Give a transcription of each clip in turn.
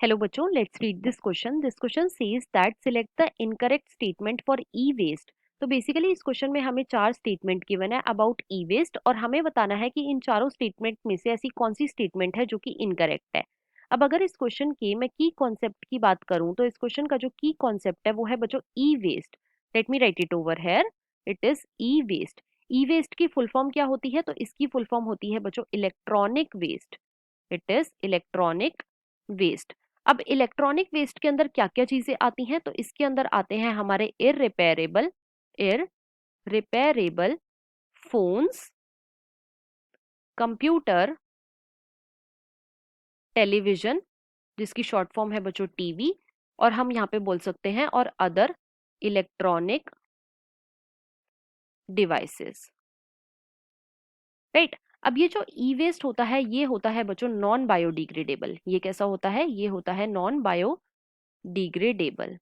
Hello बच्चों, let's read this question. This question says that select the incorrect statement for e-waste. तो basically इस question में हमें चार स्टेटमेंट गिवन है अबाउट ई वेस्ट और हमें बताना है कि इन चारों स्टेटमेंट में से ऐसी कौन सी स्टेटमेंट है जो कि इनकरेक्ट है। अब अगर इस क्वेश्चन की मैं की कॉन्सेप्ट की बात करूं तो इस क्वेश्चन का जो की कॉन्सेप्ट है वो है बच्चों E waste. Let me write it over here, it is E waste. E waste की फुल फॉर्म क्या होती है? तो इसकी फुल फॉर्म होती है बच्चों electronic waste. It is electronic waste. अब इलेक्ट्रॉनिक वेस्ट के अंदर क्या क्या चीजें आती हैं? तो इसके अंदर आते हैं हमारे इररिपेरेबल फोन्स, कंप्यूटर, टेलीविजन जिसकी शॉर्ट फॉर्म है बच्चों टीवी, और हम यहाँ पे बोल सकते हैं और अदर इलेक्ट्रॉनिक डिवाइसेस। राइट। अब ये जो ई वेस्ट होता है ये होता है बच्चों नॉन बायोडिग्रेडेबल। ये कैसा होता है? ये होता है नॉन बायोडिग्रेडेबल।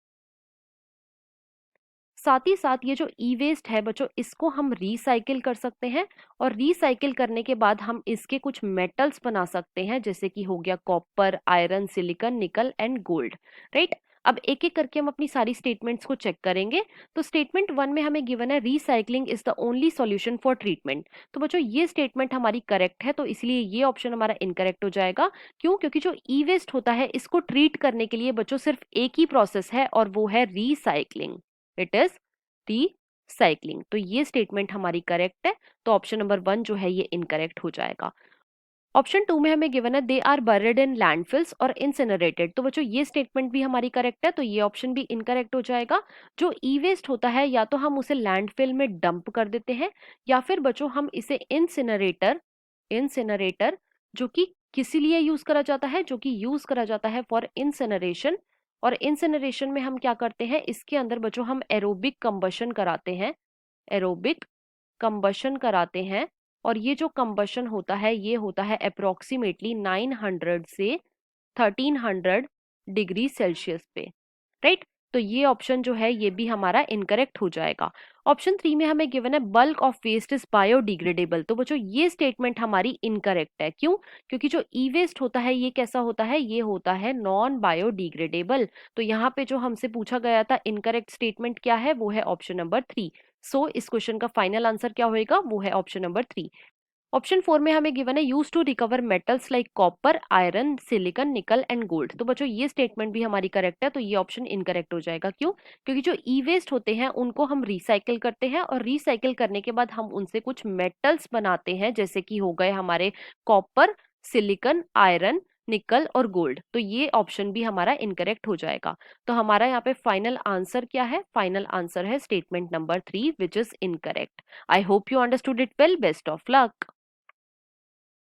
साथ ही साथ ये जो ई वेस्ट है बच्चों इसको हम रिसाइकिल कर सकते हैं और रिसाइकिल करने के बाद हम इसके कुछ मेटल्स बना सकते हैं, जैसे कि हो गया copper, iron, silicon, nickel and gold. Right. अब एक एक करके हम अपनी सारी स्टेटमेंट्स को चेक करेंगे। तो स्टेटमेंट 1 में हमें गिवन है recycling is the only solution for treatment. तो बच्चों ये स्टेटमेंट हमारी करेक्ट है, तो इसलिए ये ऑप्शन हमारा इनकरेक्ट हो जाएगा। क्यों? क्योंकि जो ई वेस्ट होता है इसको ट्रीट करने के लिए बच्चों सिर्फ एक ही प्रोसेस है और वो है रिसाइकलिंग। It is recycling. तो ये स्टेटमेंट हमारी करेक्ट है, तो ऑप्शन नंबर 1 जो है ये इनकरेक्ट हो जाएगा। ऑप्शन 2 में हमें गिवन है they are buried in landfills और इंसिनरेटेड। तो बच्चों ये स्टेटमेंट भी हमारी करेक्ट है, तो ये ऑप्शन भी इनकरेक्ट हो जाएगा। जो ई वेस्ट होता है या तो हम उसे लैंडफिल में डंप कर देते हैं या फिर बच्चों हम इसे इंसिनरेटर जो कि किसी लिए यूज करा जाता है? जो कि यूज करा जाता है फॉर इंसिनरेशन। और इंसिनरेशन में हम क्या करते हैं? इसके अंदर बच्चों हम एरोबिक कंबशन कराते हैं, एरोबिक कंबशन कराते हैं। और ये जो कंबशन होता है ये होता है अप्रोक्सीमेटली 900 से 1300 डिग्री सेल्सियस पे। राइट। तो ये ऑप्शन जो है ये भी हमारा इनकरेक्ट हो जाएगा। ऑप्शन 3 में हमें गिवन है bulk of waste is biodegradable. तो बच्चों ये स्टेटमेंट हमारी इनकरेक्ट है। क्यों? क्योंकि जो ई वेस्ट होता है ये कैसा होता है? ये होता है नॉन बायोडिग्रेडेबल। तो यहाँ पे जो हमसे पूछा गया था इनकरेक्ट स्टेटमेंट क्या है, वो है ऑप्शन नंबर 3। सो इस क्वेश्चन का फाइनल आंसर क्या होएगा? वो है ऑप्शन नंबर 3। ऑप्शन 4 में हमें गिवन है use to recover metals like copper, iron, silicon, nickel and gold. तो बच्चों ये स्टेटमेंट भी हमारी करेक्ट है, तो ये ऑप्शन इनकरेक्ट हो जाएगा। क्यों? क्योंकि जो ई वेस्ट होते हैं उनको हम रिसाइकिल करते हैं और रिसाइकिल करने के बाद हम उनसे कुछ मेटल्स बनाते हैं, जैसे कि हो गए हमारे कॉपर, सिलिकॉन, आयरन, निकल और गोल्ड। तो ये ऑप्शन भी हमारा इनकरेक्ट हो जाएगा। तो हमारा यहाँ पे फाइनल आंसर क्या है? फाइनल आंसर है statement number 3 which is incorrect. I hope you understood it well. Best of luck.